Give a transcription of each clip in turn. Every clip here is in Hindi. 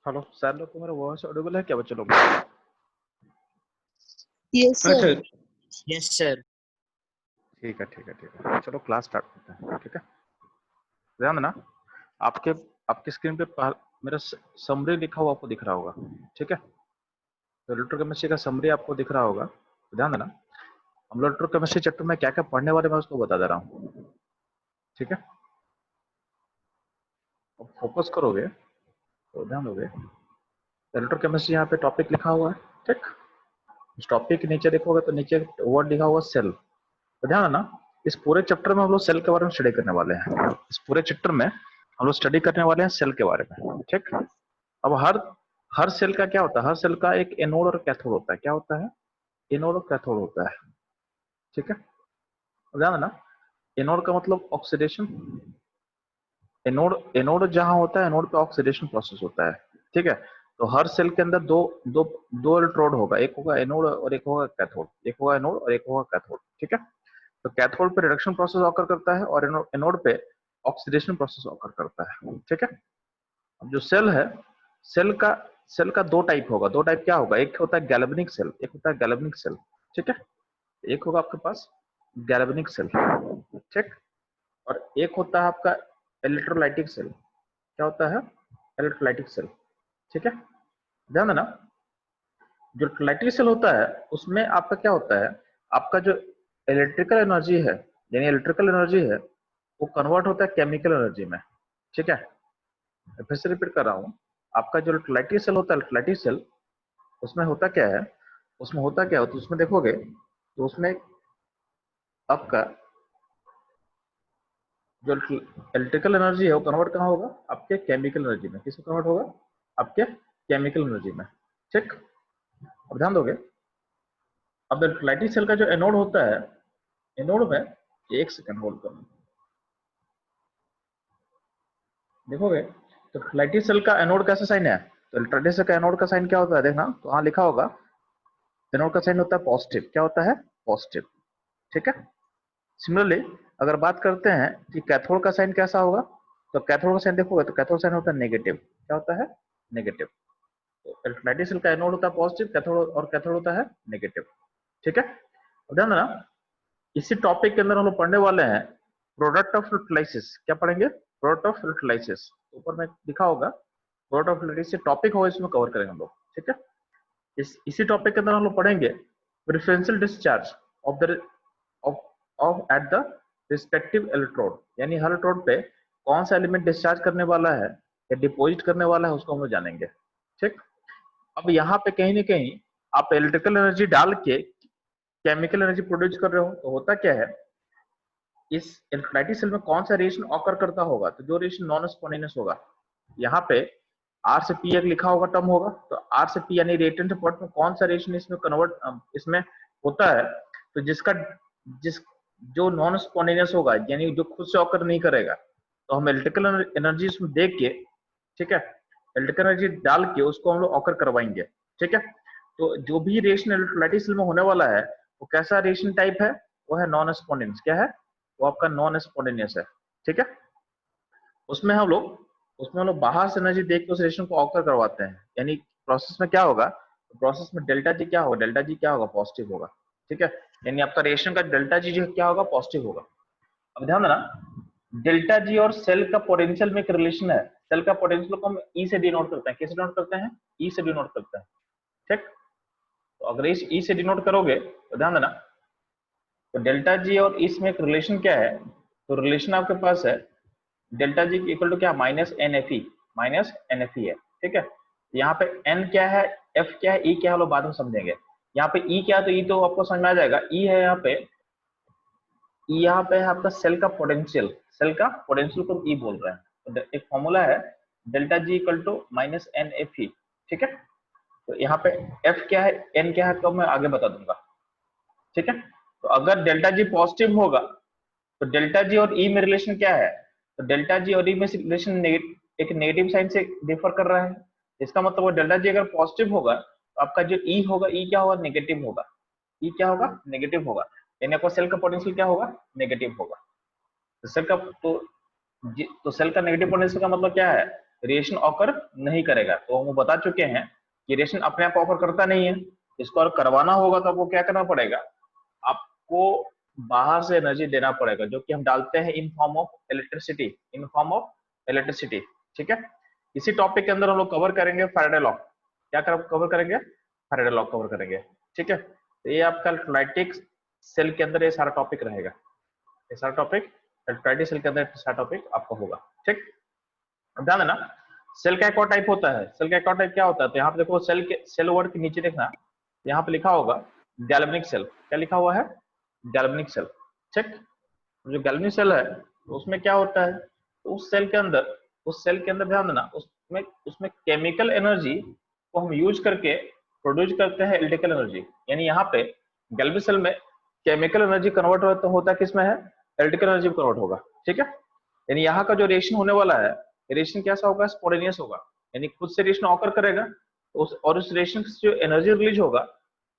हेलो सर, लोग को मेरा वॉइस ऑडिबल है क्या बच्चे लोग? Yes sir. Yes sir. ठीक है, चलो क्लास स्टार्ट करते हैं। ठीक है, ध्यान देना। आपके आपके स्क्रीन पे मेरा समरी लिखा हुआ आपको दिख रहा होगा। ठीक है, तो इलेक्ट्रोकेमिस्ट्री का समरी आपको दिख रहा होगा, तो ध्यान देना। हम लोग इलेक्ट्रोकेमिस्ट्री चैप्टर में क्या क्या पढ़ने वाले मैं उसको बता दे रहा हूँ। ठीक है, अब फोकस करोगे तो ध्यान दोगे। इलेक्ट्रोकेमिस्ट्री यहाँ पे टॉपिक लिखा हुआ है। ठीक, इस टॉपिक के नीचे देखोगे तो नीचे वर्ड लिखा हुआ सेल। तो ध्यान देना, इस पूरे चैप्टर में हम लोग सेल के बारे में स्टडी करने वाले हैं। इस पूरे चैप्टर में हम लोग स्टडी करने वाले हैं सेल के बारे में। ठीक, अब हर सेल का क्या होता है? हर सेल का एक एनोड और कैथोड होता है। क्या होता है? एनोड और कैथोड होता है। ठीक है, ध्यान देना। एनोड का मतलब ऑक्सीडेशन। एनोड जहां होता है, एनोड पे ऑक्सीडेशन प्रोसेस होता है। ठीक है, तो हर सेल के अंदर दो दो दो इलेक्ट्रोड होगा, एक होगा एनोड और एक होगा कैथोड। एक होगा एनोड और एक होगा कैथोड। ठीक है, तो कैथोड पे रिडक्शन प्रोसेस ऑकर करता है और एनोड पे ऑक्सीडेशन प्रोसेस ऑकर करता है। ठीक है, अब जो सेल है, सेल का दो टाइप होगा। दो टाइप क्या होगा? एक होता है गैल्वेनिक सेल, एक होता है गैल्वेनिक सेल। ठीक है, एक होगा आपके पास गैल्वेनिक सेल। ठीक, और एक होता है आपका इलेक्ट्रोलाइटिक सेल। क्या होता है? Electrolytic cell. ठीक है, ध्यान देना। जो इलेक्ट्रोलाइटिक सेल होता है उसमें आपका क्या होता है? आपका जो इलेक्ट्रिकल एनर्जी है, यानी इलेक्ट्रिकल एनर्जी है, वो कन्वर्ट होता है केमिकल एनर्जी में। ठीक है, फिर से रिपीट कर रहा हूँ। आपका जो इलेक्ट्रोलाइटिक सेल होता है, इलेक्ट्रोलाइटिक सेल, उसमें होता क्या है? उसमें होता क्या होता है? उसमें देखोगे तो उसमें आपका जो इलेक्ट्रिकल एनर्जी है वो कन्वर्ट कहाँ होगा? आपके केमिकल एनर्जी में। किसमें कन्वर्ट होगा? आपके केमिकल एनर्जी में। ठीक, अब ध्यान दोगे। अब इलेक्ट्रोलाइटिक सेल का जो एनोड होता है, एनोड में एक सेकंड होल्ड करो, देखोगे तो इलेक्ट्रोलाइटिक सेल का एनोड कैसा साइन है? तो इलेक्ट्रोलाइटिक सेल का एनोड का साइन क्या होता है? देखना, तो वहां लिखा होगा एनोड का साइन होता है पॉजिटिव। क्या होता है? पॉजिटिव। ठीक है, सिमिलरली अगर बात करते हैं कि कैथोड का साइन कैसा होगा, तो कैथोड का साइन देखोगे तो कैथोड साइन होता है नेगेटिव। क्या होता है? नेगेटिव। तो इलेक्ट्रोलाइटिक सेल का एनोड होता है पॉजिटिव, कैथोड और कैथोड होता है नेगेटिव। ठीक है, ध्यान देना। इसी टॉपिक के अंदर हम लोग पढ़ने वाले हैं प्रोडक्ट ऑफ यूटिलाइसिस। क्या पढ़ेंगे? Product of utilises. ऊपर में लिखा होगा प्रोडक्ट ऑफ यूटिलाइसिस, टॉपिक होगा, इसमें कवर करेंगे हम लोग। ठीक है, इसी टॉपिक के अंदर हम लोग पढ़ेंगे preferential discharge of the of at the respective electrode, यानी हर इलेक्ट्रोड पे कौन सा एलिमेंट डिस्चार्ज करने वाला है या डिपॉजिट करने वाला है, उसको हम लोग जानेंगे। ठीक, अब यहाँ पे कहीं ना कहीं आप इलेक्ट्रिकल एनर्जी डाल के केमिकल एनर्जी प्रोड्यूस कर रहे हो, तो होता क्या है, इस इलेक्ट्रोलाइटिक सेल में कौन सा रिएक्शन ऑकर करता होगा, तो जो रिएक्शन नॉन स्पॉन्टेनियस होगा, यहाँ पे आर से पी एक लिखा होगा टर्म होगा, तो आर से पी यानी रिएक्टेंट पार्ट में कौन सा रिएक्शन इसमें कन्वर्ट इसमें होता है, तो जिसका जिस जो नॉन स्पॉन्टेनियस होगा, यानी जो खुद से ऑकर नहीं करेगा, तो हम इलेक्ट्रिकल एनर्जी इसमें देख के, ठीक है, इलेक्ट्रिकल एनर्जी डाल के उसको हम लोग ऑकर करवाएंगे। ठीक है, तो जो भी रिएक्शन इलेक्ट्रोलाइटिक सेल में होने वाला है वो कैसा रिएक्शन टाइप है, वो है नॉन स्पॉन्टेनियस। क्या है वो? आपका नॉन स्पॉन्टेनियस है। ठीक है, उसमें हम लोग बाहर से एनर्जी देख के उस रिएक्शन को ऑकर करवाते हैं, यानी प्रोसेस में क्या होगा, प्रोसेस में डेल्टा जी क्या होगा, डेल्टा जी क्या होगा, पॉजिटिव होगा। ठीक है, यानी आपका रिएक्शन का डेल्टा जी जो क्या होगा, पॉजिटिव होगा। अब ध्यान देना, डेल्टा जी और सेल का पोटेंशियल में एक रिलेशन है। सेल का पोटेंशियल को हम ई से डिनोट करते हैं। कैसे डिनोट करते हैं? ई से डिनोट करते हैं। ठीक, तो अगर इस ई से डिनोट करोगे तो ध्यान देना, तो डेल्टा जी और इसमें एक रिलेशन क्या है, तो रिलेशन आपके पास है डेल्टा जी इक्वल टू क्या, minus n F E, minus n F E है। ठीक है, यहाँ पे एन क्या है, एफ क्या है, ई क्या है, लोग बाद में समझेंगे। यहाँ पे ई क्या है, तो ई तो आपको समझ में आ जाएगा। ई है यहाँ पे, ई यहाँ पे है आपका सेल का पोटेंशियल, सेल का पोटेंशियल को ई बोल रहे हैं। तो एक फॉर्मूला है delta G equal to minus n F E. ठीक है, तो यहाँ पे एफ क्या है, एन क्या है, तो मैं आगे बता दूंगा। ठीक है, तो अगर डेल्टा जी पॉजिटिव होगा तो डेल्टा जी और ई में रिलेशन क्या है, तो डेल्टा जी और ई में रिलेशन एक नेगेटिव साइन से डिफर कर रहा है। इसका मतलब वो डेल्टा जी अगर पॉजिटिव होगा तो आपका जो ई होगा, ई क्या होगा, नेगेटिव होगा। ई क्या होगा, नेगेटिव होगा, यानी आपका सेल का पोटेंशियल क्या होगा, नेगेटिव होगा। तो सेल का तो सेल का नेगेटिव पोटेंशियल का मतलब क्या है, रिएक्शन ऑकर नहीं करेगा। तो हम बता चुके हैं कि रिएक्शन अपने आप ऑकर करता नहीं है, इसको और करवाना होगा तो आपको क्या करना पड़ेगा, आपको बाहर से एनर्जी देना पड़ेगा, जो कि हम डालते हैं in form of electricity, in form of electricity. ठीक है, इसी टॉपिक के अंदर हम लोग कवर करेंगे फैराडे लॉ। क्या कवर करेंगे? फैराडे लॉ कवर करेंगे। ठीक है, तो ये आपका इलेक्ट्रोलाइटिक सेल के अंदर ये सारा टॉपिक रहेगा, ये सारा टॉपिक इलेक्ट्रोलाइटिक सेल के अंदर सारा टॉपिक आपका होगा। ठीक, ध्यान देना, सेल का एक और टाइप होता है। सेल का एक और टाइप क्या होता है, तो यहाँ पे देखो सेल वर्ड के नीचे देखना, यहाँ पे लिखा होगा गैल्वेनिक सेल। क्या लिखा हुआ है? Galvanic cell. ठीक, जो गैल्वेनिक सेल है तो उसमें क्या होता है, तो उस सेल के अंदर ध्यान देना, उसमें उसमें केमिकल एनर्जी को हम यूज करके प्रोड्यूस करते हैं इलेक्ट्रिकल एनर्जी। यानी यहाँ पे गैल्वेनिक सेल में केमिकल एनर्जी कन्वर्ट होता है किसमें है, इलेक्ट्रिकल एनर्जी कन्वर्ट होगा। ठीक है, यानी यहाँ का जो रिएक्शन होने वाला है, रिएक्शन कैसा होगा, स्पॉन्टेनियस होगा, यानी खुद से रिएक्शन ऑकर करेगा। और उस रिएक्शन से जो एनर्जी रिलीज होगा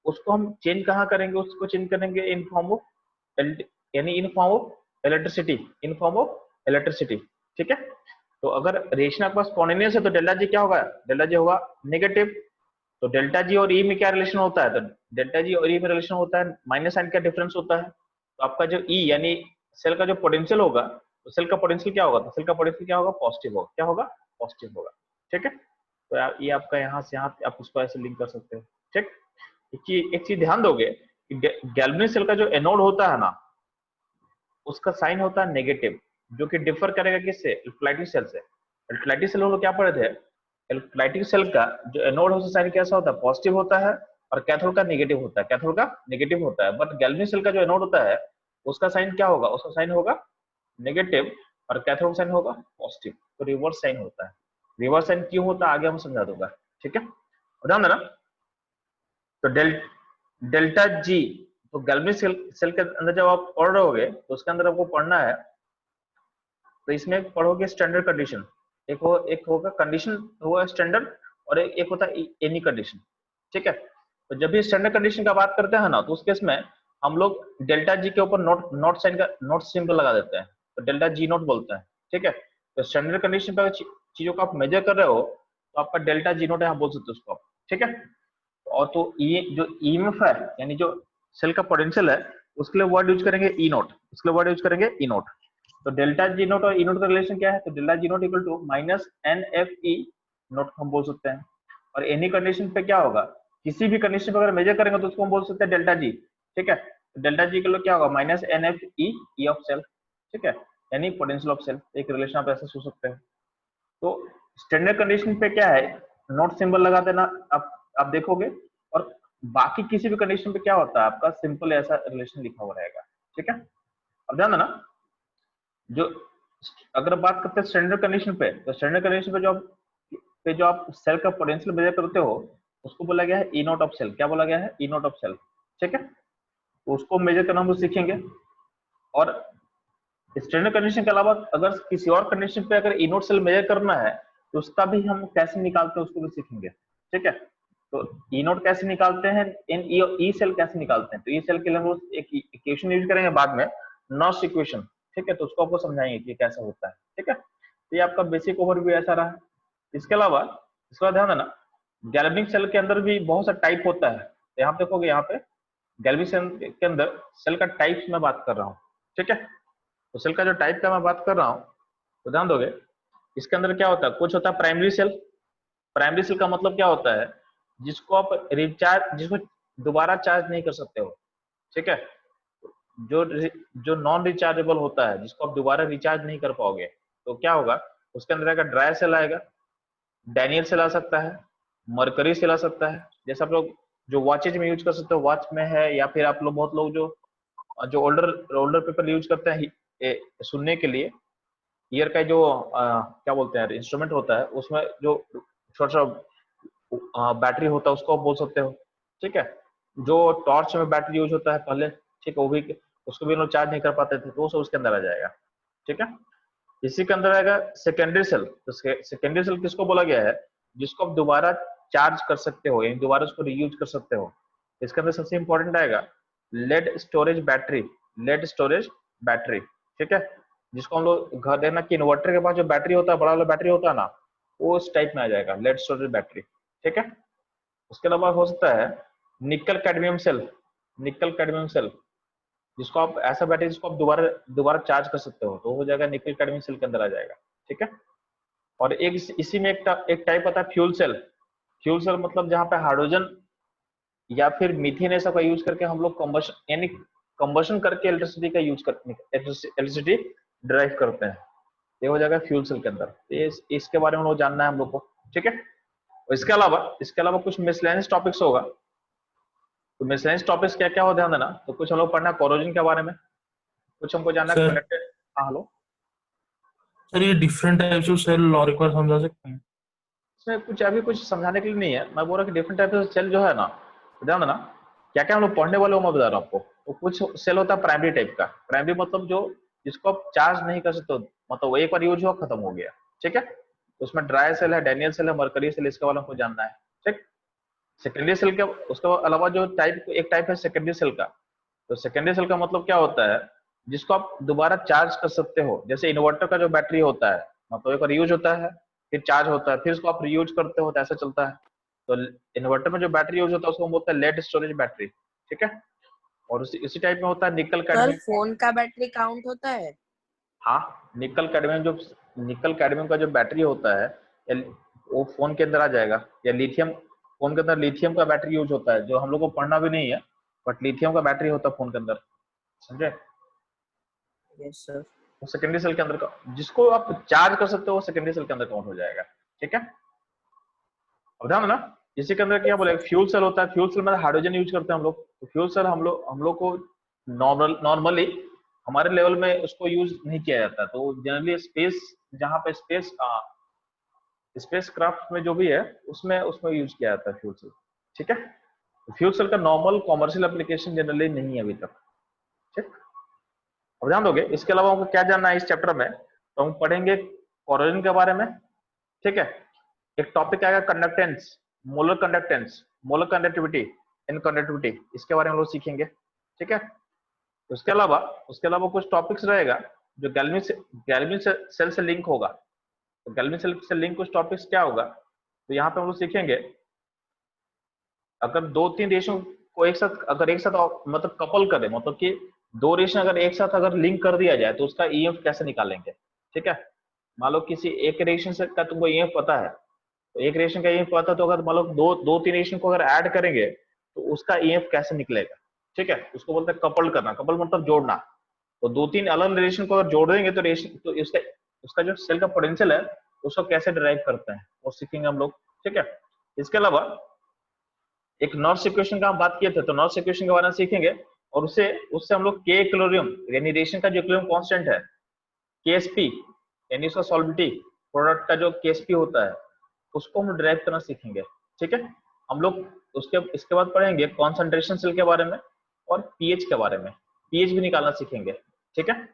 उसको हम चेंज कहाँ करेंगे, उसको चेंज करेंगे इन फॉर्म ऑफ, यानी in form of electricity, in form of electricity. ठीक है, तो अगर रिएक्शन आपके पास स्पॉन्टेनियस है तो डेल्टा जी क्या होगा, डेल्टा जी होगा नेगेटिव। तो डेल्टा जी और ई में क्या रिलेशन होता है, तो डेल्टा जी और ई में रिलेशन होता है माइनस साइन का डिफरेंस होता है। तो आपका जो ई यानी सेल का जो पोटेंशियल होगा, तो सेल का पोटेंशियल क्या होगा, तो सेल का पोटेंशियल क्या होगा, पॉजिटिव होगा। क्या होगा, पॉजिटिव होगा। ठीक है, तो ये आपका यहाँ से यहाँ आप उसको ऐसे लिंक कर सकते हैं। ठीक, एक चीज ध्यान दोगे, गैल्वेनिक सेल का जो एनोड होता है ना, उसका साइन होता है नेगेटिव, जो कि डिफर करेगा किससे, इलेक्ट्रोलाइटिक सेल से। इलेक्ट्रोलाइटिक सेल हम लोग क्या पढ़े थे, इलेक्ट्रोलाइटिक सेल का जो एनोड होता है साइन कैसा होता है, पॉजिटिव होता है, और कैथोड का नेगेटिव होता है, कैथोड का नेगेटिव होता है। बट गैल्वेनिक सेल का जो एनोड होता है उसका साइन क्या होगा, उसका साइन होगा नेगेटिव, और कैथोड साइन होगा पॉजिटिव। तो रिवर्स साइन होता है। रिवर्स साइन क्यों होता है आगे हम समझा दूंगा। ठीक है, ध्यान देना, तो डेल्टा जी, तो गैल्वेनिक सेल के अंदर जब आप पढ़ रहे होगे तो उसके अंदर आपको पढ़ना है, तो इसमें पढ़ोगे स्टैंडर्ड कंडीशन, एक होगा कंडीशन होगा स्टैंडर्ड, और एक होता है एनी कंडीशन। ठीक है, तो जब भी स्टैंडर्ड कंडीशन का बात करते हैं ना, तो उस केस में हम लोग डेल्टा जी के ऊपर नोट साइन का नोट सिंबल लगा देते हैं, तो डेल्टा जी नोट बोलते हैं। ठीक है, तो स्टैंडर्ड कंडीशन पर चीजों को आप मेजर कर रहे हो तो आपका डेल्टा जी नोट यहाँ बोल सकते हो उसको आप। ठीक है, और तो ये जो ईएमएफ है, यानी जो सेल का पोटेंशियल है उसके लिए वर्ड यूज करेंगे ई नोट, उसके लिए वर्ड यूज करेंगे ई नोट। तो डेल्टा जी नोट और ई नोट का रिलेशन क्या है, तो delta G naught equal to minus n F E naught हम बोल सकते हैं। और एनी कंडीशन पे क्या होगा, किसी भी कंडीशन पे अगर मेजर करेंगे तो उसको हम बोल सकते हैं डेल्टा जी, ठीक है। तो डेल्टा जी के लिए क्या होगा, minus n F E of cell, ठीक है, यानी पोटेंशियल ऑफ सेल। एक रिलेशन आप ऐसे सोच सकते हैं। तो स्टैंडर्ड कंडीशन पे क्या है, नोट सिंबल लगा देना, आप देखोगे। और बाकी किसी भी कंडीशन पे क्या होता है, आपका सिंपल ऐसा रिलेशन लिखा हुआ रहेगा, ठीक है। अब ध्यान देना, जो अगर बात करते हैं स्टैंडर्ड कंडीशन पे, तो स्टैंडर्ड कंडीशन पे जो आप सेल का पोटेंशियल मेजर करते हो उसको बोला गया है ई नोट ऑफ सेल। क्या बोला गया है, ई नोट ऑफ सेल, ठीक है। तो उसको मेजर करना हम लोग सीखेंगे। और स्टैंडर्ड कंडीशन के अलावा अगर किसी और कंडीशन पे अगर ई नोट सेल मेजर करना है तो उसका भी हम कैसे निकालते हैं उसको भी सीखेंगे, ठीक है। तो ई नोट कैसे निकालते हैं, इन ई सेल कैसे निकालते हैं, तो ई सेल के लिए हम लोग एक इक्वेशन यूज करेंगे बाद में, नॉस इक्वेशन, ठीक है। तो उसको आपको समझाएंगे कि कैसा होता है, ठीक है। तो ये आपका बेसिक ओवरव्यू ऐसा रहा। इसके अलावा इसका ध्यान देना, गैल्वेनिक सेल के अंदर भी बहुत सा टाइप होता है। तो यहाँ देखोगे, यहाँ पे गैल्वेनिक सेल के अंदर सेल का टाइप्स में बात कर रहा हूँ, ठीक है। तो सेल का जो टाइप का मैं बात कर रहा हूँ, तो ध्यान दोगे इसके अंदर क्या होता है, कुछ होता है प्राइमरी सेल। प्राइमरी सेल का मतलब क्या होता है, जिसको आप रिचार्ज, जिसको दोबारा चार्ज नहीं कर सकते हो, ठीक है। जो जो नॉन रिचार्जेबल होता है, जिसको आप दोबारा रिचार्ज नहीं कर पाओगे, तो क्या होगा, उसके अंदर आएगा ड्राई सेल आएगा, डैनियल सेल आ सकता है, मरकरी सेल आ सकता है। जैसे आप लोग जो वॉचेज में यूज कर सकते हो, वॉच में है, या फिर आप लोग बहुत लोग जो जो ओल्डर पीपल यूज करते हैं सुनने के लिए, ईयर का जो क्या बोलते हैं इंस्ट्रूमेंट होता है, उसमें जो छोटा सा बैटरी होता है उसको आप बोल सकते हो, ठीक है। जो टॉर्च में बैटरी यूज होता है पहले, ठीक है, वो भी उसको भी लोग चार्ज नहीं कर पाते थे, तो वो सब उसके अंदर आ जाएगा, ठीक है। इसी के अंदर आएगा सेकेंडरी सेल। तो सेकेंडरी सेल किसको बोला गया है, जिसको आप दोबारा चार्ज कर सकते हो, यानी दोबारा उसको रीयूज कर सकते हो। इसके अंदर सबसे इंपॉर्टेंट आएगा lead storage battery, lead storage battery, ठीक है। जिसको हम लोग घर देखना कि इन्वर्टर के पास जो बैटरी होता है, बड़ा वाला बैटरी होता है ना, वो उस टाइप में आ जाएगा, लेड स्टोरेज बैटरी, ठीक है। उसके अलावा हो सकता है nickel cadmium cell, nickel cadmium cell, जिसको आप ऐसा बैटरी जिसको आप दोबारा दोबारा चार्ज कर सकते हो, तो हो जाएगा निकल कैडमियम सेल के अंदर आ जाएगा, ठीक है। और एक इसी में एक टाइप आता है फ्यूल सेल। फ्यूल सेल मतलब जहाँ पे हाइड्रोजन या फिर मीथेन ऐसा का यूज करके हम लोग कंबशन, यानी कंबशन करके इलेक्ट्रिसिटी का यूज करते, इलेक्ट्रिसिटी ड्राइव करते हैं, ये हो जाएगा फ्यूल सेल के अंदर। इसके बारे में लोग जानना है हम लोग को, ठीक है। और इसके अलावा कुछ मिसलेनियस टॉपिक्स होगा। तो मिसलेनियस टॉपिक्स क्या क्या हो ध्यान देना, तो कुछ हम लोग पढ़ना कोरोजन के बारे में, कुछ हमको जानना है सर कंडक्टेड। हाँ हेलो, सर ये डिफरेंट टाइप्स ऑफ सेल और एक बार समझा सकते हैं? इसमें कुछ अभी कुछ समझाने के लिए नहीं है, मैं बोल रहा कि डिफरेंट टाइप ऑफ सेल जो है ना, तो ध्यान देना क्या क्या हम लोग पढ़ने वाले हो, मैं बता रहा हूँ आपको। तो कुछ सेल होता है प्राइमरी टाइप का, प्राइमरी मतलब जो जिसको आप चार्ज नहीं कर सकते, मतलब वो एक बार यूज हुआ खत्म हो गया, ठीक है। तो उसमें ड्राई सेल है, डैनियल सेल है, मरकरी सेल, इसके बारे में हमको जानना है, ठीक। सेकेंडरी सेल के उसके अलावा जो एक टाइप है सेकेंडरी सेल का। तो सेकेंडरी सेल का मतलब क्या होता है, जिसको आप दोबारा चार्ज कर सकते हो, जैसे इन्वर्टर का जो बैटरी होता है, मतलब एक बार यूज होता है फिर चार्ज होता है, फिर उसको आप रीयूज करते हो, तो ऐसा चलता है। तो इन्वर्टर में जो बैटरी यूज होता है उसको हम बोलते हैं लेड स्टोरेज बैटरी, ठीक है। और इसी टाइप में होता है निकल सर कैडमियम। फोन का बैटरी काउंट होता है? हाँ, निकल कैडमियम का जो बैटरी होता है, वो फोन के अंदर आ जाएगा। या लिथियम, फोन के अंदर लिथियम का बैटरी यूज होता है, जो हम लोग को पढ़ना भी नहीं है, बट लिथियम का बैटरी होता है फोन के अंदर, समझे। Yes sir. वो सेकेंडरी सेल के अंदर का, जिसको आप चार्ज कर सकते हो, वो सेकेंडरी सेल के अंदर काउंट हो जाएगा, ठीक है। अब ध्यान ना, इसी के अंदर क्या बोले, फ्यूल सेल होता है। फ्यूल सेल में हाइड्रोजन यूज करते हैं हम लोग। तो फ्यूल सेल हम लोग को नॉर्मली हमारे लेवल में उसको यूज नहीं किया जाता। तो जनरली स्पेस, जहाँ पे स्पेस क्राफ्ट में जो भी है, उसमें उसमें यूज किया जाता है फ्यूल सेल, ठीक है। तो फ्यूल सेल का नॉर्मल कॉमर्शियल एप्लीकेशन जनरली नहीं है अभी तक, ठीक। अब ध्यान दोगे, इसके अलावा हमको क्या जानना है इस चैप्टर में, तो हम पढ़ेंगे कोरोजन के बारे में, ठीक है। एक टॉपिक आएगा कंडक्टेंस, मोलर कंडक्टिविटी, इन कंडक्टिविटी, इसके बारे में हम लोग सीखेंगे, ठीक है। उसके अलावा कुछ टॉपिक्स रहेगा जो गैल्वेनिक सेल से लिंक होगा। तो गैल्वेनिक सेल से लिंक कुछ टॉपिक्स क्या होगा, तो यहाँ पे हम लोग सीखेंगे, अगर दो तीन रेशो को एक साथ अगर एक साथ मतलब कपल करें, मतलब कि दो रिएक्शन अगर एक साथ अगर लिंक कर दिया जाए तो उसका ईएफ कैसे निकालेंगे, ठीक है। मान लो किसी एक रिएक्शन से का तुमको ईएफ पता है, तो एक रिएक्शन का ईएफ पता, तो अगर मान लो दो तीन रिएक्शन को अगर ऐड करेंगे तो उसका ईएफ कैसे निकलेगा, ठीक है। उसको बोलते हैं कपल करना, कपल मतलब जोड़ना। तो दो तीन अलग रिलेशन को अगर जोड़ देंगे तो रिलेशन तो उसका जो सेल का पोटेंशियल है उसको कैसे डिराइव करते हैं वो सीखेंगे हम लोग, ठीक है। इसके अलावा एक नॉर्स इक्वेशन का हम बात किए थे, तो नॉर्स इक्वेशन के बारे में सीखेंगे, और उससे हम लोग के इक्विलिब्रियम यानी रिएक्शन का जो इक्विलिब्रियम कांस्टेंट है केएसपी यानी उसका सॉल्विटी प्रोडक्ट का जो केएसपी होता है उसको हम डिराइव करना सीखेंगे, ठीक है। हम लोग इसके बाद पढ़ेंगे कॉन्सेंट्रेशन सेल के बारे में और पीएच के बारे में, पीएच भी निकालना सीखेंगे, ठीक है।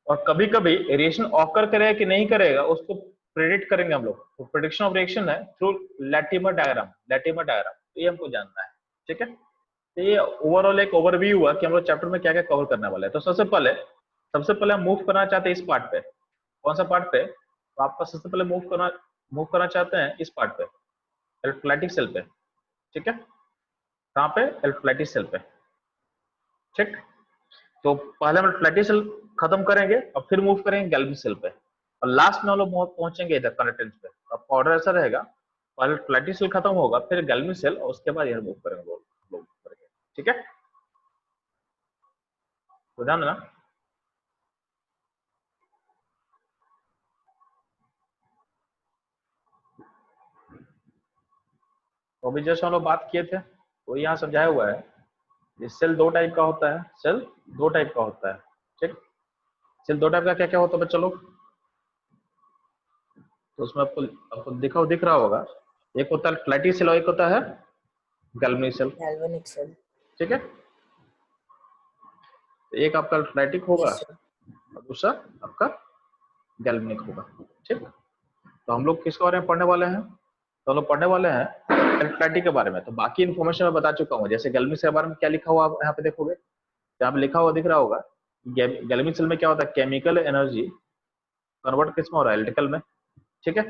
और कभी कभी रिएक्शन ऑकर करेगा कि नहीं करेगा उसको प्रेडिक्ट करेंगे हम लोग, तो प्रेडिक्शन ऑफ रिएक्शन है थ्रू लैटिमर डायग्राम, तो ये हमको जानना है, ठीक है। तो ये ओवरऑल एक ओवरव्यू हुआ कि हम लोग चैप्टर में क्या क्या कवर करने वाले हैं। तो सबसे पहले हम मूव करना चाहते हैं इस पार्ट पे। कौन सा पार्ट पे? तो आपका सबसे पहले मूव करना चाहते हैं इस पार्ट पे, इलेक्ट्रोलाइटिक सेल पे, ठीक है। कहाँ पे? इलेक्ट्रोलाइटिक सेल पे, ठीक। तो पहले हम इलेक्ट्रोलाइटिक सेल खत्म करेंगे और फिर मूव करेंगे गैल्वेनिक सेल पे, और लास्ट में हम लोग पहुंचेंगे इधर कंडक्टेंस पे। अब ऑर्डर ऐसा रहेगा, पहले इलेक्ट्रोलाइटिक सेल खत्म होगा, फिर गैल्वेनिक सेल, और उसके बाद यह मूव करेंगे, ठीक है। तो ध्यान देना। तो अभी जैसे हम लोग बात किए थे वो यहाँ समझाया हुआ है, ये सेल दो टाइप का होता है, सेल दो टाइप का होता है, ठीक। सेल दो टाइप का क्या क्या होता है बच्चों लोग? तो उसमें आपको दिख रहा होगा, एक होता है इलेक्ट्रोलाइटिक सेल और एक होता है गैल्वेनिक सेल, गैल्वेनिक सेल, ठीक है। एक आपका इलेक्ट्रोलाइटिक होगा यस सर, और दूसरा आपका गैल्वेनिक होगा, ठीक। तो हम लोग किसके बारे में पढ़ने वाले हैं? तो हम लोग पढ़ने वाले हैं इलेक्ट्रोलाइटिक के बारे में। तो बाकी इन्फॉर्मेशन मैं बता चुका हूँ, जैसे गैल्वेनिक सेल के बारे में क्या लिखा हुआ आप यहाँ पे देखोगे, यहाँ पे लिखा हुआ दिख रहा होगा, गैल्वेनिक सेल में क्या होता है, केमिकल एनर्जी कन्वर्ट किस में हो रहा है, इलेक्ट्रिकल में, ठीक है।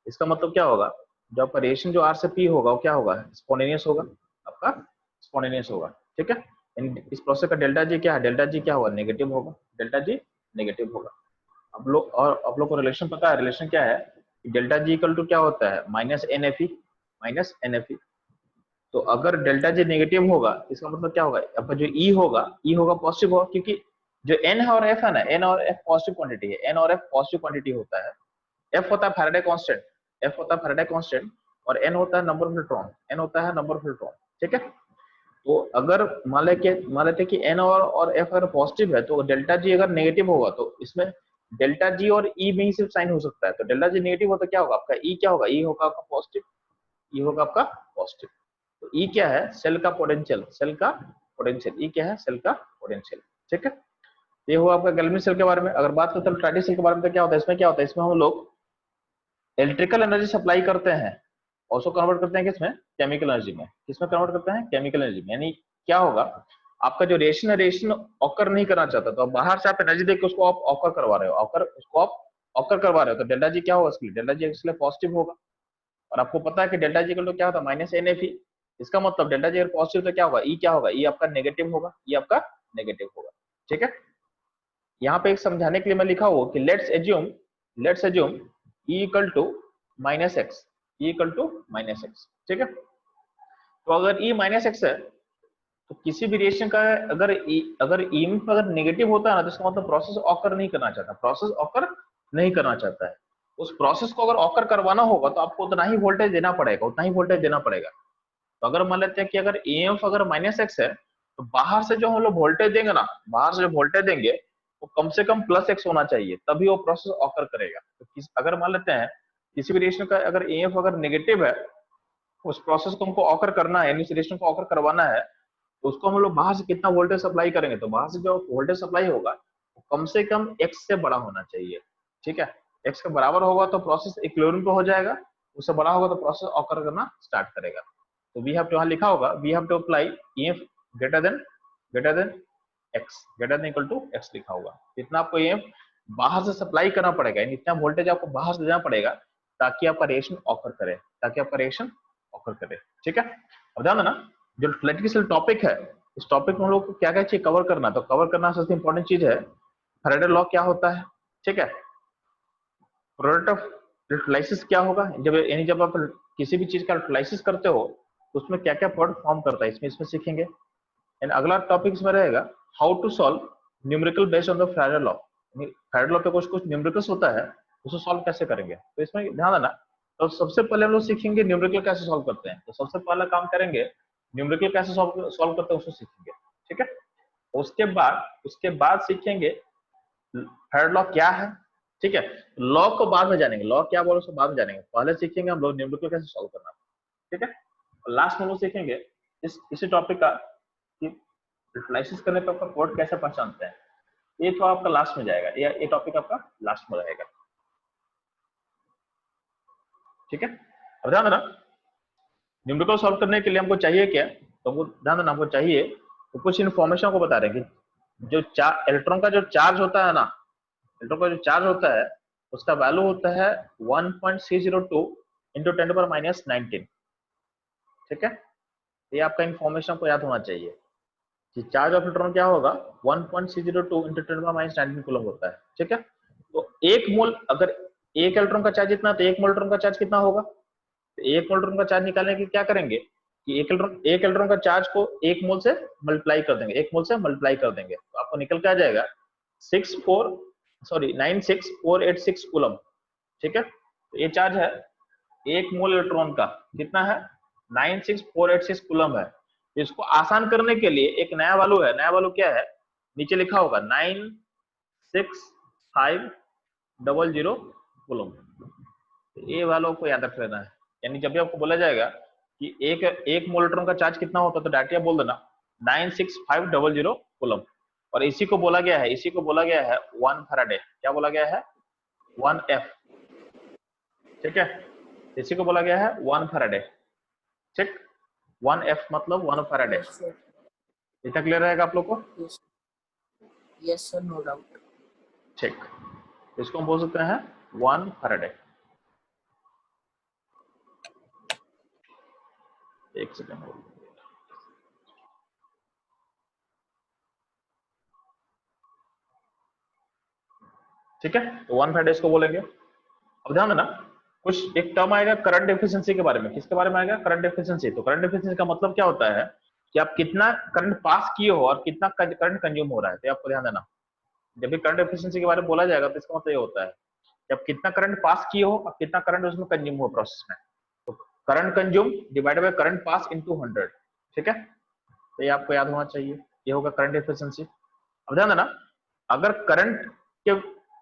इसका मतलब क्या होगा, जो आपका रिएक्शन जो आर से पी होगा वो क्या होगा, स्पॉन्टेनियस होगा, आपका स्पॉन्टेनियस होगा, ठीक है। इस प्रोसेस का डेल्टा जी क्या है, डेल्टा जी क्या होगा, नेगेटिव होगा, डेल्टा जी नेगेटिव होगा। आप लोग को रिलेशन पता है, रिलेशन क्या है, डेल्टा जी इक्वल टू क्या होता है, माइनस एन एफ ई। तो अगर डेल्टा जी नेगेटिव होगा इसका मतलब क्या होगा, आपका जो ई होगा पॉजिटिव होगा, क्योंकि जो एन है और एफ है ना, एन और एफ पॉजिटिव क्वांटिटी है, एन और एफ पॉजिटिव क्वांटिटी होता है। एफ होता है फैराडे कांस्टेंट, और एन होता है नंबर ऑफ इलेक्ट्रॉन, ठीक है। तो अगर मान लेते कि एन और एफ अगर पॉजिटिव है तो डेल्टा जी अगर नेगेटिव होगा तो इसमें डेल्टा जी और ई में ही सिर्फ साइन हो सकता है। तो डेल्टा जी नेगेटिव हो तो क्या होगा आपका ई, क्या होगा, ई होगा आपका पॉजिटिव, ई होगा आपका पॉजिटिव। तो ई क्या है, सेल का पोटेंशियल, ई क्या है, सेल का पोटेंशियल, ठीक है। ये हुआ आपका गैल्वेनिक सेल के बारे में। अगर बात करते हैं इलेक्ट्रोलाइटिक सेल के बारे में तो क्या होता है, इसमें क्या होता है, इसमें हम लोग इलेक्ट्रिकल एनर्जी सप्लाई करते हैं, उसको कन्वर्ट करते हैं किसमें, केमिकल एनर्जी में। किसमें कन्वर्ट करते हैं, केमिकल एनर्जी में। यानी क्या होगा, आपका जो रेशन है, रेशन ऑकर नहीं करना चाहता, तो बाहर से आप एनर्जी देके उसको आप ऑकर करवा रहे हो, उसको आप ऑकर करवा रहे हो, तो डेल्टा जी क्या होगा, इसके डेल्टा जी इसलिए पॉजिटिव होगा। और आपको पता है कि डेल्टा जी का क्या होता है, माइनस एन एफ ई। इसका मतलब डेल्टा जी अगर पॉजिटिव तो क्या होगा, ई क्या होगा, ई आपका नेगेटिव होगा, ई आपका नेगेटिव होगा, ठीक है। यहाँ पे एक समझाने के लिए मैं लिखा हुआ कि let's assume E equal to minus x, ठीक है। तो अगर ई माइनस एक्स है तो किसी भी रिएक्शन का अगर ई अगर नेगेटिव होता है ना, तो इसका मतलब प्रोसेस ऑकर नहीं करना चाहता है। उस प्रोसेस को अगर ऑकर करवाना होगा तो आपको उतना ही वोल्टेज देना पड़ेगा, तो अगर मान लेते हैं कि अगर ईएमएफ अगर माइनस एक्स है तो बाहर से जो हम लोग वोल्टेज देंगे ना, वो कम से कम प्लस एक्स होना चाहिए, तभी वो प्रोसेस ऑकर करेगा। तो अगर मान लेते हैं किसी भी रिएक्शन का अगर ईएमएफ अगर नेगेटिव है, उस प्रोसेस को हमको ऑकर करना है, यानी उस रिएक्शन को ऑकर करवाना है, तो उसको हम लोग बाहर से कितना वोल्टेज सप्लाई करेंगे, तो बाहर से जो वोल्टेज सप्लाई होगा वो कम से कम एक्स से बड़ा होना चाहिए, ठीक है। एक्स के बराबर होगा तो प्रोसेस इक्विलिब्रियम पे हो जाएगा, उससे बड़ा होगा तो प्रोसेस ऑकर करना स्टार्ट करेगा। तो वी हैव टू, यहाँ लिखा होगा we have to apply EF greater than equal to x लिखा होगा। इतना आपको ईएफ बाहर से सप्लाई करना पड़ेगा, यानी इतना वोल्टेज आपको बाहर से देना पड़ेगा ताकि आपका रिएक्शन ऑकर करे, ठीक है। अब ध्यान देना, जो फ्लैट सेल टॉपिक है, इस टॉपिक में हम लोग को क्या क्या चीज कवर करना है, तो कवर करना सबसे इंपॉर्टेंट चीज है फैराडे लॉ क्या होता है, ठीक है, प्रोडक्ट ऑफ इलेक्ट्रोलाइसिस क्या होगा, जब यानी जब आप किसी भी चीज का इलेक्ट्रोलाइसिस करते हो तो उसमें क्या क्या प्रोडक्ट फॉर्म करता है, इसमें सीखेंगे। एंड अगला टॉपिक इसमें रहेगा how to solve numerical based on the Faraday law. Faraday law पे कुछ कुछ न्यूमेरिकल्स होता है, उसको सॉल्व कैसे करेंगे, तो इसमें ध्यान देना। तो सबसे पहले हम लोग सीखेंगे न्यूमेरिकल कैसे सॉल्व करते हैं, तो सबसे पहला काम करेंगे न्यूमेरिकल कैसे सॉल्व करते हैं उसको सीखेंगे, ठीक है। उसके बाद सीखेंगे फैराडे लॉ क्या है, ठीक है। लॉ को बाद में जानेंगे, लॉ क्या बोलो उसको बाद में जानेंगे, पहले सीखेंगे हम लोग न्यूमेरिकल कैसे सॉल्व करना, ठीक है। और लास्ट में हम लोग सीखेंगे इसी टॉपिक का कि यूटिलाइसिस करने पे आपका कोड कैसे पहचानते हैं, ये तो आपका लास्ट में जाएगा, ये टॉपिक आपका लास्ट में रहेगा, ठीक है। अब ध्यान देना न्यूमेरिकल सॉल्व करने के लिए हमको चाहिए क्या, तो हमको ध्यान देना हमको चाहिए तो कुछ इन्फॉर्मेशन को बता रहे हैं कि जो इलेक्ट्रॉन का जो चार्ज होता है ना, इलेक्ट्रॉन का जो चार्ज होता है उसका वैल्यू होता है 1.302 इंटू 10⁻⁻19, ठीक है। ये आपका इन्फॉर्मेशन को याद होना चाहिए कि चार्ज ऑफ इलेक्ट्रॉन क्या होगा 1.302 इंटू 10⁻⁻19 कूलम होता है, ठीक है। तो एक मोल, अगर एक इलेक्ट्रॉन का चार्ज इतना तो एक मोल इलेक्ट्रॉन का चार्ज कितना होगा, तो एक मोल इलेक्ट्रॉन का चार्ज निकालने के क्या करेंगे कि एक इलेक्ट्रॉन का चार्ज को एक मोल से मल्टीप्लाई कर देंगे, एक मोल से मल्टीप्लाई कर देंगे, तो आपको निकल के आ जाएगा 96486 कूलम, ठीक है। तो ये चार्ज है एक मोल इलेक्ट्रॉन का कितना है 96486 कूलम है। इसको आसान करने के लिए एक नया वैल्यू है, नया वैल्यू क्या है, नीचे लिखा होगा 96500 कूलम, ये वालों को याद रख लेना है। यानी जब भी आपको बोला जाएगा कि एक मोल इलेक्ट्रॉन का चार्ज कितना होता है तो डायरेक्ट बोल देना 96500 कूलम, और इसी को बोला गया है 1 फैराडे, क्या बोला गया है 1F, ठीक है। इसी को बोला गया है 1 फैराडे, ठीक। 1F मतलब 1 फैराडे। Yes, sir. इतना क्लियर रहेगा आप लोग को, Yes. Yes, sir. No doubt. ठीक। इसको हम बोल सकते हैं 1 फैराडे। एक सेकेंड, ठीक है, तो 1 फैराडे इसको बोलेंगे। अब ध्यान देना कुछ एक टर्म आएगा करंट एफिशिएंसी के बारे में, किसके बारे में आएगा, करंट एफिशिएंसी। तो करंट एफिशिएंसी का मतलब क्या होता है कि आप कितना करंट पास किए हो और कितना करंट कंज्यूम हो रहा है, तो आपको ध्यान देना जब भी करंट एफिशिएंसी के बारे में बोला जाएगा तो इसका मतलब ये होता है कि आप कितना करंट पास किए हो और कितना करंट उसमें कंज्यूम हो प्रोसेस में, तो current consume divided by current pass into 100, ठीक है। तो ये आपको याद होना चाहिए, ये होगा करंट एफिशिएंसी। अब ध्यान देना अगर करंट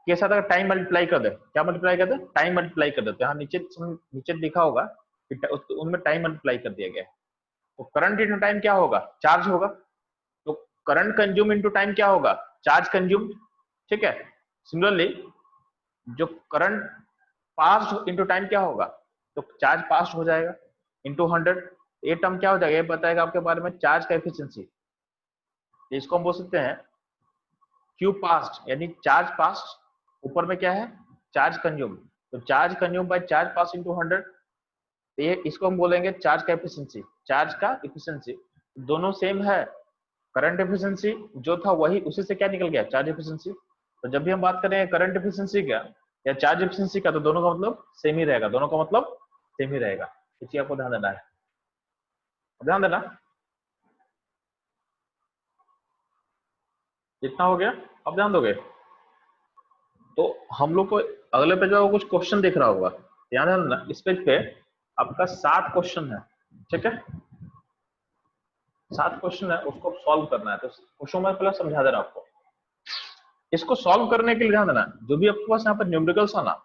के साथ अगर टाइम मल्टीप्लाई कर दे, क्या मल्टीप्लाई कर दे, टाइम मल्टीप्लाई कर दे, तो यहाँ नीचे दिखा होगा कि उनमें टाइम मल्टीप्लाई कर दिया गया है, तो करंट इनटू टाइम क्या होगा, चार्ज होगा, तो करंट कंज्यूम इनटू टाइम क्या होगा, चार्ज कंज्यूम, ठीक है। सिमिलरली जो करंट पास इनटू टाइम क्या होगा, तो चार्ज पास हो जाएगा इनटू 100, ये टर्म क्या हो जाएगा, ये बताएगा आपके बारे में चार्ज का एफिशिएंसी। इसको हम बोल सकते हैं क्यू पास्ट, यानी चार्ज पास्ट ऊपर में क्या है चार्ज कंज्यूम, तो charge consume by charge pass into 100, ये इसको हम बोलेंगे चार्ज का एफिशिएंसी, चार्ज का एफिशिएंसी। दोनों सेम है, करंट एफिशिएंसी जो था वही उसी से क्या निकल गया चार्ज एफिशिएंसी। तो जब भी हम बात करें करंट एफिशिएंसी का या चार्ज एफिशिएंसी का तो दोनों का मतलब सेम ही रहेगा, दोनों का मतलब सेम ही रहेगा, इसी आपको ध्यान देना है। ध्यान देना कितना हो गया, अब ध्यान दोगे तो हम लोग को अगले पेज में कुछ क्वेश्चन दिख रहा होगा, ध्यान देना इस पेज पे आपका 7 क्वेश्चन है, ठीक है। 7 क्वेश्चन है, उसको सॉल्व करना है, तो क्वेश्चन में पहले समझा दे रहा हूं आपको। इसको सॉल्व करने के लिए ध्यान देना जो भी आपके पास यहाँ पर न्यूमेरिकल्स आना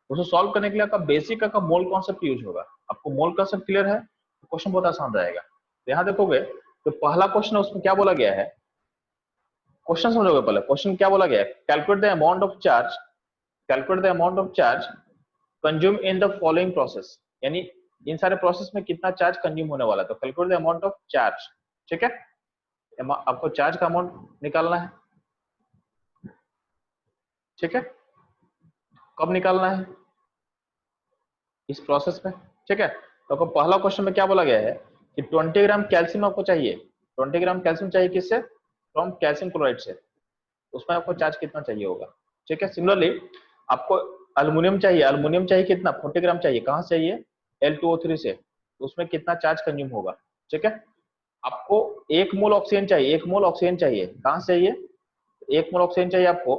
उसको सॉल्व करने के लिए आपका बेसिक का मोल कॉन्सेप्ट यूज होगा। आपको मोल कॉन्सेप्ट क्लियर है तो क्वेश्चन बहुत आसान रहेगा। तो यहाँ देखोगे तो पहला क्वेश्चन है उसमें क्या बोला गया है, क्वेश्चन समझोगे पहले, क्वेश्चन क्या बोला गया है, calculate the amount of charge, calculate the amount of charge consume in the following process, यानी इन सारे प्रोसेस में कितना चार्ज कंज्यूम होने वाला है, तो calculate the amount of charge, ठीक है। आपको चार्ज का अमाउंट निकालना है, ठीक है, कब निकालना है इस प्रोसेस में, ठीक है। तो आपको पहला क्वेश्चन में क्या बोला गया है कि 20 ग्राम कैल्शियम आपको चाहिए, 20 ग्राम कैल्शियम चाहिए किससे, फ्रॉम कैल्शियम क्लोराइड से, उसमें आपको चार्ज कितना चाहिए होगा। ठीक है, सिमिलरली आपको अल्युमिनियम चाहिए, अल्युमिनियम चाहिए कितना, 40 ग्राम चाहिए, कहां से चाहिए, L2O3 से, तो उसमें कितना चार्ज कंज्यूम होगा। ठीक है, आपको 1 मोल ऑक्सीजन चाहिए, 1 मोल ऑक्सीजन चाहिए, कहां से चाहिए, 1 मोल ऑक्सीजन चाहिए आपको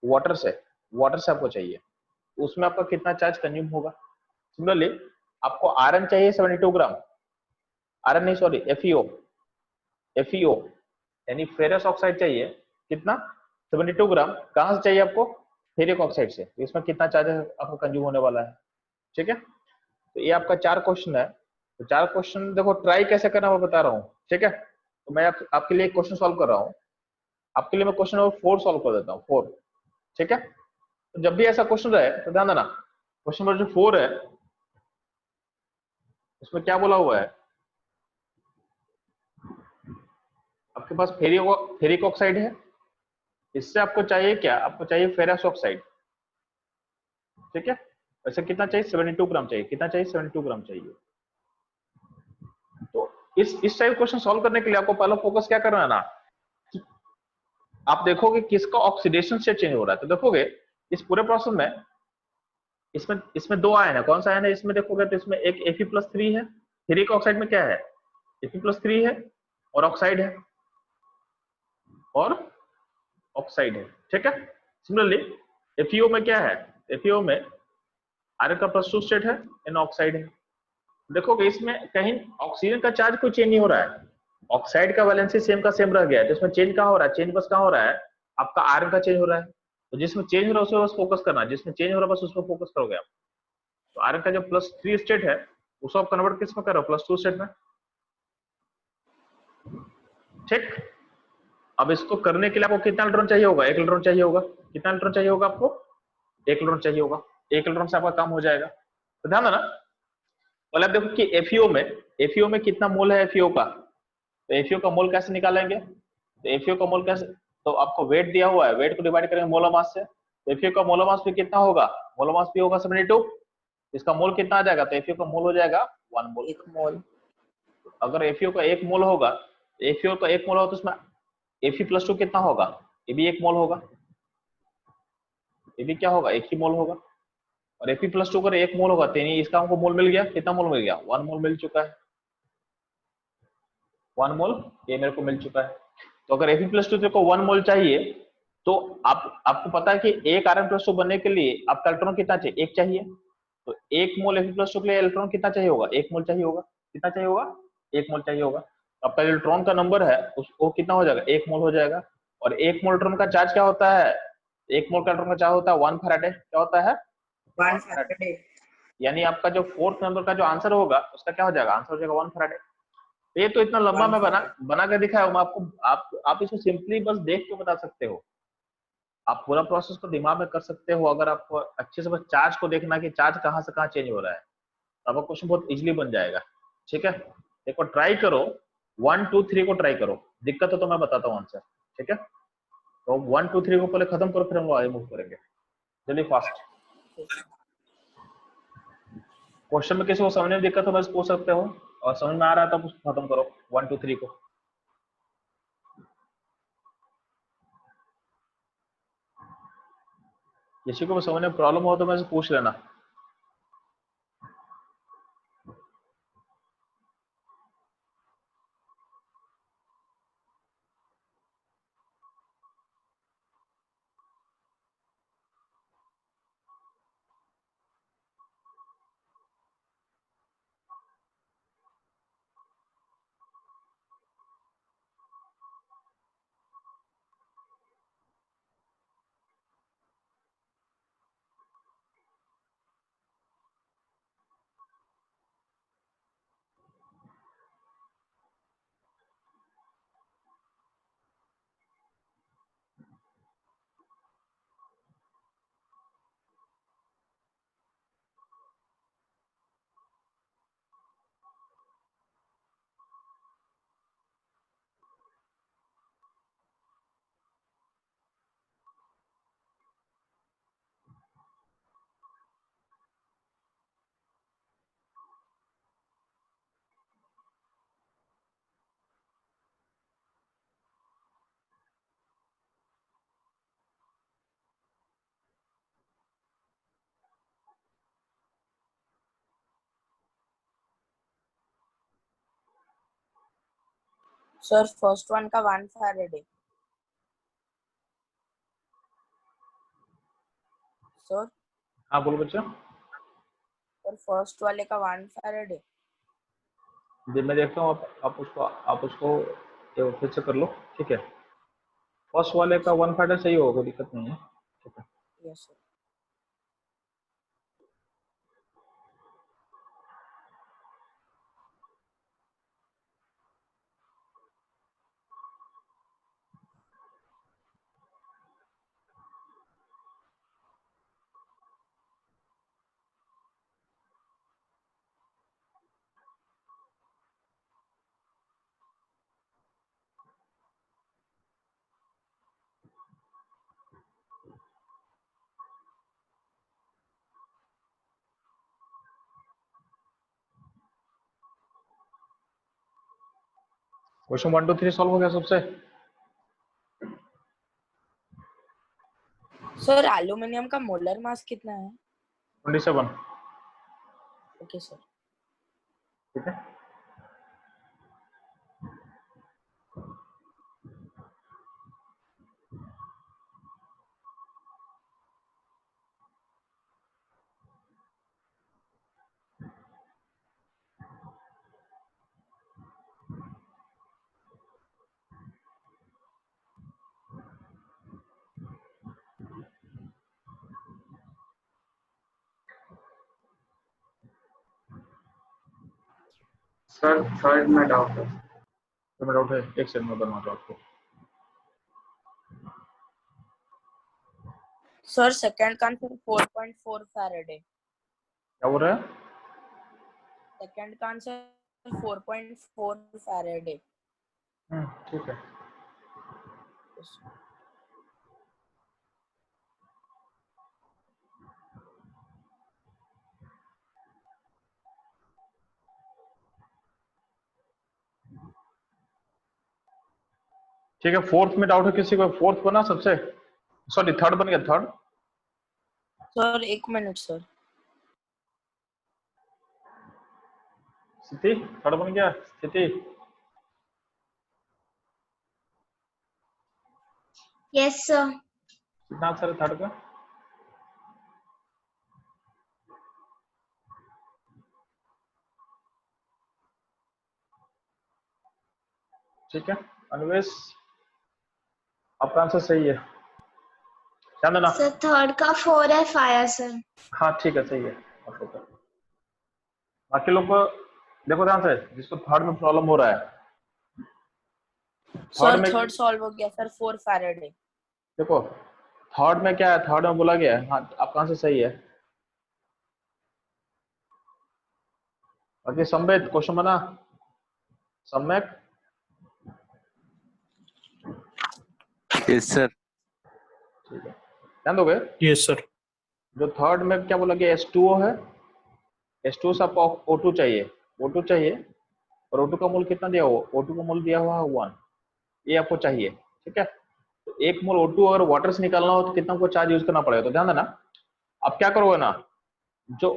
वाटर से, वाटर से आपको चाहिए, उसमें आपका कितना चार्ज कंज्यूम होगा। सिमिलरली आपको आयरन चाहिए 72 ग्राम, आयरन नहीं सॉरी FeO, FeO यानी फेरस ऑक्साइड चाहिए कितना, 72 ग्राम, कहां से चाहिए आपको, फेरिक ऑक्साइड से, तो इसमें कितना चार्ज आपको कंज्यूम होने वाला है। ठीक है, तो ये आपका 4 क्वेश्चन है, तो 4 क्वेश्चन देखो ट्राई कैसे करना मैं बता रहा हूँ। ठीक है, तो मैं आपके लिए एक क्वेश्चन सॉल्व कर रहा हूँ, आपके लिए मैं क्वेश्चन नंबर 4 सॉल्व कर देता हूँ, 4। ठीक है, तो जब भी ऐसा क्वेश्चन रहे तो ध्यान देना, क्वेश्चन नंबर जो 4 है उसमें क्या बोला हुआ है, आपके पास फेरिक ऑक्साइड है, इससे आपको चाहिए क्या, आपको चाहिए फेरस ऑक्साइड। ठीक है, वैसे कितना चाहिए, 72 ग्राम चाहिए, कितना चाहिए, 72 ग्राम चाहिए। तो इस टाइप क्वेश्चन सॉल्व करने के लिए आपको पहला फोकस क्या करना है ना, कि आप देखोगे किसका ऑक्सीडेशन स्टेट चेंज हो रहा है, तो देखोगे इस पूरे प्रोसेस में इसमें इसमें 2 आयन है, कौन सा आयन है इसमें, देखोगे तो इसमें एक Fe+3 है, फेरिक ऑक्साइड में क्या है, Fe+3 है और ऑक्साइड है, और ऑक्साइड है। ठीक है, सिमिलरली FeO में क्या है, FeO में आयरन का +2 स्टेट है, एन ऑक्साइड है। देखोगे इसमें कहीं ऑक्सीजन का चार्ज कोई चेंज नहीं हो रहा है, ऑक्साइड का वैलेंसी सेम का सेम रह गया है, तो इसमें चेंज कहां हो रहा है, चेंज बस कहां हो रहा है, आपका आयरन का चेंज हो रहा है, तो जिसमें चेंज हो रहा है उसमें बस फोकस करना है, जिसमें चेंज हो रहा है बस उसमें फोकस करोगे आप। तो आयरन का जो +3 स्टेट है उसको आप कन्वर्ट किस में करो, +2 स्टेट में। ठीक, अब इसको करने के लिए आपको कितना इलेक्ट्रॉन चाहिए होगा, 1 इलेक्ट्रॉन चाहिए होगा, कितना इलेक्ट्रॉन चाहिए होगा आपको, 1 इलेक्ट्रॉन चाहिए होगा, 1 इलेक्ट्रॉन से आपका काम हो जाएगा। तो ध्यान देना, पहले आप देखो कि एफईओ में कितना मोल है एफईओ का, तो एफईओ का मोल कैसे निकालेंगे, तो एफईओ का मोल कैसे, तो आपको वेट दिया हुआ है, वेट को डिवाइड करेंगे मोलर मास से, तो एफईओ का मोलर मास भी कितना होगा, मोलर मास भी होगा 72, इसका मोल कितना आ जाएगा, तो एफईओ का मोल हो जाएगा 1 मोल। 1 मोल। अगर एफईओ का 1 मोल होगा, एफईओ का 1 मोल होगा तो उसमें Fe+2 कितना होगा, ये भी 1 मोल होगा, ये भी क्या होगा, 1 ही मोल होगा, और Fe+2 अगर 1 मोल होगा तो इसका हमको मोल मिल गया, कितना मोल मिल गया, 1 मोल मिल चुका है, 1 मोल ये मेरे को मिल चुका है। तो अगर Fe+2 को 1 मोल चाहिए, तो आपको पता है कि एक Rn+2 बनने के लिए आपका इलेक्ट्रॉन कितना चाहिए, 1 चाहिए, तो 1 मोल Fe+2 के लिए इलेक्ट्रॉन कितना चाहिए होगा, 1 मोल चाहिए होगा, कितना चाहिए होगा, 1 मोल चाहिए होगा। तो आपका इलेक्ट्रॉन का नंबर है उसको कितना हो जाएगा, 1 मोल हो जाएगा, और 1 मोल इलेक्ट्रॉन का चार्ज क्या होता है, 1 मोल का इलेक्ट्रॉन का चार्ज होता है 1 फैराडे, क्या होता है 1 1 फैराडे, फैराडे। यानी आपका जो 4th नंबर का जो आंसर होगा उसका क्या हो जाएगा, आंसर हो जाएगा 1 फैराडे। ये तो इतना लंबा 1 मैं फैराडे। बना के दिखाया हूं, मैं आपको आप इसको सिंपली बस देख के बता सकते हो, आप पूरा प्रोसेस को दिमाग में कर सकते हो, अगर आपको अच्छे से बस चार्ज को देखना कि चार्ज कहां से कहां चेंज हो रहा है, तो आपका क्वेश्चन बहुत इजीली बन जाएगा। ठीक है, एक बार ट्राई करो, 1 2 3 को ट्राई करो, दिक्कत हो तो मैं बताता हूँ आंसर। ठीक है, तो 1 2 3 को पहले खत्म करो, फिर हम लोग आगे मूव करेंगे, जल्दी फास्ट। क्वेश्चन में किसी को समझने में दिक्कत हो बस पूछ सकते हो, और समझ में आ रहा है तब उसको खत्म करो 1 2 3 को। किसी को भी समझने में प्रॉब्लम हो तो मैं पूछ लेना। Sir, first one का 1 Faraday. Sir, हाँ बोलो बच्चा। sir first वाले का 1 Faraday. जी मैं देखता हूँ, आप उसको फिर से कर लो, ठीक है। फर्स्ट वाले का 1 फाइटर सही होगा, कोई दिक्कत नहीं है, ठीक है। Yes, sir. क्वेश्चन 1 2 3 सॉल्व हो गया सबसे? Sir, एल्यूमिनियम का मोलर मास कितना है? 27, Okay, sir. ठीक है। सर थर्ड में डाउट है। तो मेरा डाउट है, एक सेकंड में बनवाता हूँ आपको। Sir, second का आंसर 4.4 Faraday. क्या बोल रहा है? Second का आंसर 4.4 Faraday. ठीक है। Yes, sir. ठीक है, फोर्थ में डाउट है किसी को? फोर्थ बना सबसे, सॉरी थर्ड बन गया, थर्ड। Sir, 1 minute, sir. स्थिति थर्ड बन गया, स्थिति। Yes sir. कितना आंसर है थर्ड का? ठीक है अन्वेष, आपका आंसर सही है, ध्यान देना। सर थर्ड का 4 है फायर सर। हाँ ठीक है, सही है। बाकी लोग को देखो ध्यान से, जिसको थर्ड में प्रॉब्लम हो रहा है। Sir, थर्ड में third solve हो गया sir 4 Faraday. देखो, थर्ड में क्या है, थर्ड में बोला गया है, हाँ आपका आंसर सही है। बाकी सम्यक क्वेश्चन बना, सम्यक। Yes sir. ठीक है, ध्यान दोगे। Yes sir. जो थर्ड में क्या बोला गया, H2O है, H2O से आपको O2 चाहिए, O2 चाहिए, और O2 का मूल कितना दिया हुआ, O2 का मूल दिया हुआ है 1, ये आपको चाहिए, ठीक है। तो एक मोल O2 अगर वाटर से निकालना हो तो कितना को चार्ज यूज करना पड़ेगा, तो ध्यान देना। अब क्या करोगे ना, जो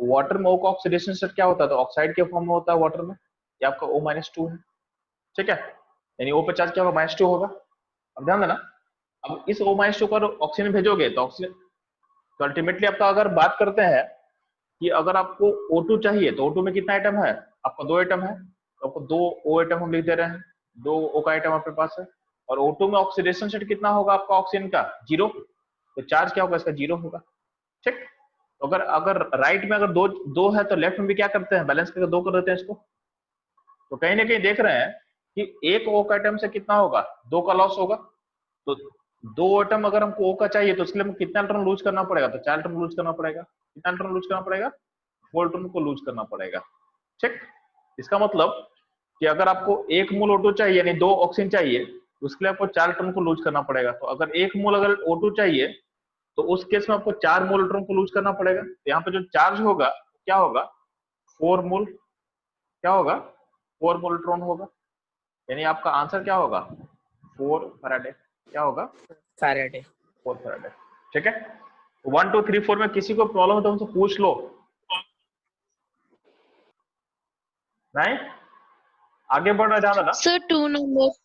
वाटर में O का ऑक्सीडेशन स्टेट क्या होता है, तो ऑक्साइड के फॉर्म में होता है वाटर में, ये आपका O-2 है, ठीक है। यानी O पे चार्ज क्या होगा, -2 होगा। अब ध्यान देना, अब इस O-2 को ऑक्सीजन भेजोगे तो ऑक्सीजन, तो अल्टीमेटली आपका अगर बात करते हैं कि अगर आपको O2 चाहिए तो O2 में कितना आइटम है, आपका 2 आइटम है, तो आपको 2 O आइटम हम लिख दे रहे हैं, 2 O का आइटम आपके पास है। और O2 में ऑक्सीडेशन स्टेट कितना होगा आपका ऑक्सीजन का, 0, तो चार्ज क्या होगा इसका, 0 होगा, ठीक। तो अगर अगर राइट में अगर दो है तो लेफ्ट में भी क्या करते हैं, बैलेंस करके 2 कर देते हैं इसको। तो कहीं ना कहीं देख रहे हैं कि एक O का आइटम से कितना होगा, 2 का लॉस होगा। तो 2 आइटम अगर हमको O का चाहिए तो उसके लिए हमको कितना इलेक्ट्रॉन लूज करना पड़ेगा, तो 4 इलेक्ट्रॉन लूज करना पड़ेगा। कितना इलेक्ट्रॉन लूज करना पड़ेगा, 4 इलेक्ट्रॉन को लूज करना पड़ेगा, ठीक। इसका मतलब कि अगर आपको 1 मोल O2 चाहिए यानी 2 ऑक्सीजन चाहिए, तो उसके लिए आपको 4 इलेक्ट्रॉन को लूज करना पड़ेगा। तो अगर 1 मोल अगर O2 चाहिए तो उस केस में आपको 4 मोल इलेक्ट्रॉन को लूज करना पड़ेगा। तो यहाँ पे जो चार्ज होगा क्या होगा, 4 मोल, क्या होगा, 4 मोल इलेक्ट्रॉन होगा। यानी आपका आंसर क्या होगा, 4 फैराडे, क्या होगा, Faraday. 4 फैराडे, ठीक है। 1 2 3 4 में किसी को प्रॉब्लम हो तो उनसे पूछ लो। नहीं आगे बढ़ना ध्यान देना। Sir, 2 numbers.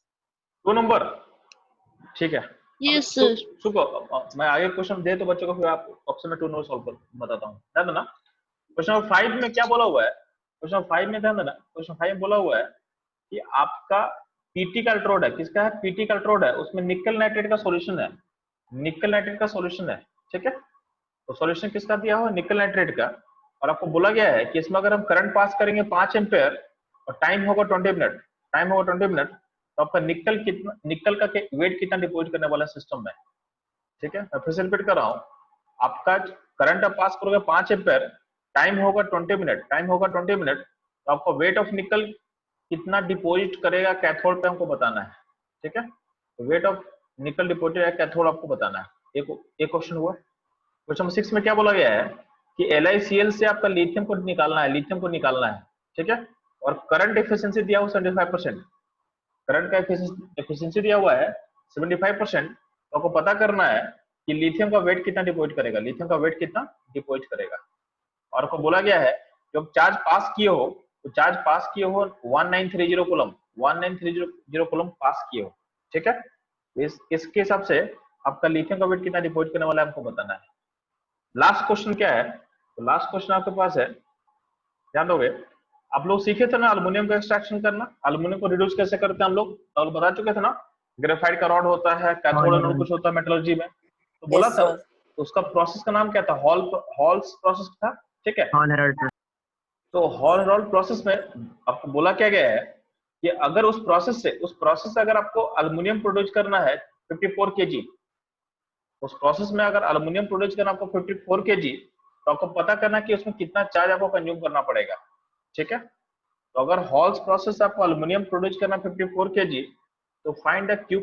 2 नंबर, ठीक है। Yes, sir. सुको मैं आगे क्वेश्चन दे तो बच्चों को फिर आप ऑप्शन में 2 नंबर सॉल्व कर बताता हूँ, ध्यान देना। क्वेश्चन नंबर 5 में क्या बोला हुआ है, क्वेश्चन नंबर 5 में ध्यान देना। क्वेश्चन 5 में बोला हुआ है कि आपका पीटी का इलेक्ट्रोड है, किसका है, पीटी का इलेक्ट्रोड है, उसमें निकल नाइट्रेट का सॉल्यूशन है, निकल नाइट्रेट का सॉल्यूशन है, ठीक है। तो सॉल्यूशन किसका दिया हुआ है, निकल नाइट्रेट का। और आपको बोला गया है कि इसमें अगर हम करंट पास करेंगे 5 एम्पेयर और टाइम होगा 20 मिनट, टाइम होगा 20 मिनट, तो आपका निकल कितना, निकल का वेट कितना डिपॉजिट करने वाला सिस्टम में, ठीक है। मैं फिर से रिपीट कर रहा हूँ, आपका करंट आप पास करोगे 5 एम्पेयर, टाइम होगा 20 मिनट, टाइम होगा 20 मिनट, तो आपका वेट ऑफ निकल कितना डिपॉजिट करेगा कैथोड पे हमको बताना है, ठीक है। तो वेट ऑफ निकल डिपॉजिट है कैथोड आपको बताना है। एक क्वेश्चन हुआ। क्वेश्चन 6 में क्या बोला गया है कि LiCl से आपका लिथियम को निकालना है, लिथियम को निकालना है, ठीक है। और करंट एफिशिएंसी दिया हुआ 75%, करंट का एफिशिएंसी दिया हुआ है 75%। तो आपको पता करना है कि लिथियम का वेट कितना डिपॉजिट करेगा, लिथियम का वेट कितना डिपॉजिट करेगा। और आपको बोला गया है जब चार्ज पास किए हो, तो चार्ज पास किए हो 1930 कूलम, 1930 कूलम पास किए हो, ठीक है। इसके हिसाब से आपका लिथियम का वेट कितना डिपॉजिट करने वाला है हमको बताना है। लास्ट क्वेश्चन क्या है, तो लास्ट क्वेश्चन आपके पास है, ध्यान दोगे। आप लोग सीखे थे ना एल्युमिनियम का एक्सट्रैक्शन करना, एल्युमिनियम को रिड्यूस कैसे करते हैं हम लोग, और बता चुके थे ना। ग्रेफाइट का रॉड होता है, कैथोड एनोड कुछ होता है मेटलर्जी में, तो बोला Yes, था sir. उसका प्रोसेस का नाम क्या था, हॉल्स प्रोसेस था, ठीक है। तो हॉल रॉड प्रोसेस में आपको बोला क्या गया है कि अगर उस प्रोसेस से अगर आपको एल्युमिनियम प्रोड्यूस करना है 54 kg, उस प्रोसेस में अगर एल्युमिनियम प्रोड्यूस करना आपको 54 kg, तो आपको पता करना कि उसमें कितना चार्ज आपको कंज्यूम करना पड़ेगा, ठीक है। तो अगर हॉल्स प्रोसेस से आपको एल्युमिनियम प्रोड्यूस करना 54 kg, तो find the Q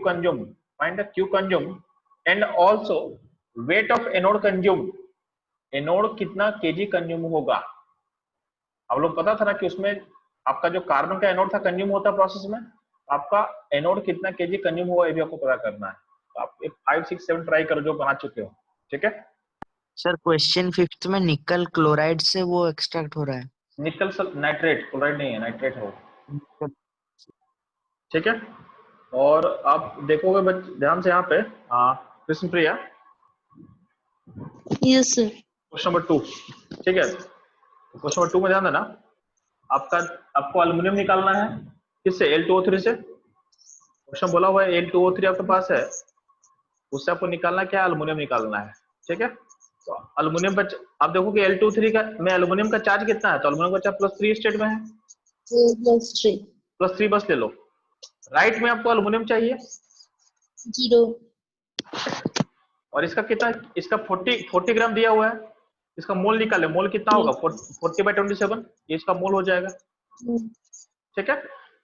consume and also weight of anode consume, anode कितना केजी कंज्यूम होगा। आप लोग पता था ना कि उसमें आपका जो कार्बन का एनोड था कंज्यूम होता प्रोसेस में, आपका एनोड कितना केजी कंज्यूम हुआ ये भी आपको पता करना है। तो आप 5, 6, 7 ट्राई करो जो बना चुके हो, ठीक है। सर क्वेश्चन 5th में निकल क्लोराइड से वो एक्सट्रैक्ट हो रहा है। निकल नाइट्रेट, क्लोराइड नहीं है, नाइट्रेट हो, ठीक है। और आप देखोगे ध्यान से यहाँ पे, कृष्ण प्रिया, Yes, sir. क्वेश्चन नंबर 2, ठीक है। क्वेश्चन नंबर 2 में ध्यान देना, आपको एल्युमिनियम निकालना है किससे, L2O3 से। क्वेश्चन बोला हुआ है L2O3 आपके पास है, उससे आपको निकालना क्या, एल्युमिनियम निकालना है, ठीक है। तो एल्युमिनियम पर आप देखोगे L2O3 का में एल्युमिनियम का चार्ज कितना है, तो एल्युमिनियम का चार्ज +3 स्टेट में है, +3. +3 बस ले लो। राइट में आपको एल्युमिनियम चाहिए 0. और इसका कितना, इसका 40 ग्राम दिया हुआ है, इसका मोल निकाले, मोल कितना होगा 40/27, ये इसका मोल हो जाएगा, ठीक है।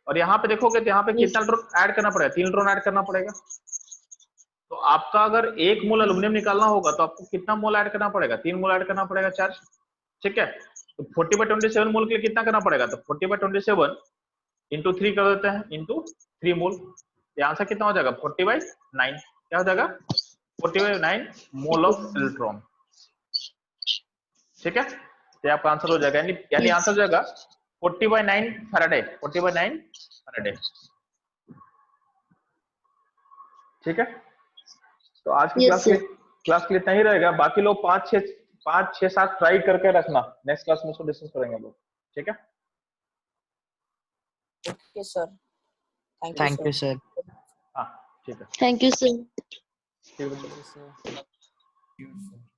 और यहाँ पे देखोगे तो यहाँ पे कितना इलेक्ट्रॉन ऐड करना पड़ेगा, 3 इलेक्ट्रॉन ऐड करना पड़ेगा। तो आपका अगर 1 मोल एल्युमिनियम निकालना होगा तो आपको कितना मोल ऐड करना पड़ेगा, 3 मोल ऐड करना पड़ेगा चार्ज, ठीक है। तो 40/27 मोल के लिए कितना करना पड़ेगा, तो 40/27 इंटू 3 कर देते हैं, इंटू 3 मोल। आंसर कितना हो जाएगा 40/9, क्या हो जाएगा 40/9 मोल ऑफ इलेक्ट्रॉन, ठीक है। तो आपका आंसर हो जाएगा, यानी आंसर हो जाएगा 40/9 फैराडे, 40/9 फैराडे, ठीक है। तो आज की Yes, क्लास के लिए इतना ही रहेगा। बाकी लोग 5, 6, 7 ट्राई करके रखना, नेक्स्ट क्लास में उसको डिस्कस करेंगे लोग, ठीक है। Okay, sir. Thank you, thank sir. You sir. हाँ ठीक है, Thank you, sir. ठीक है। Thank you sir.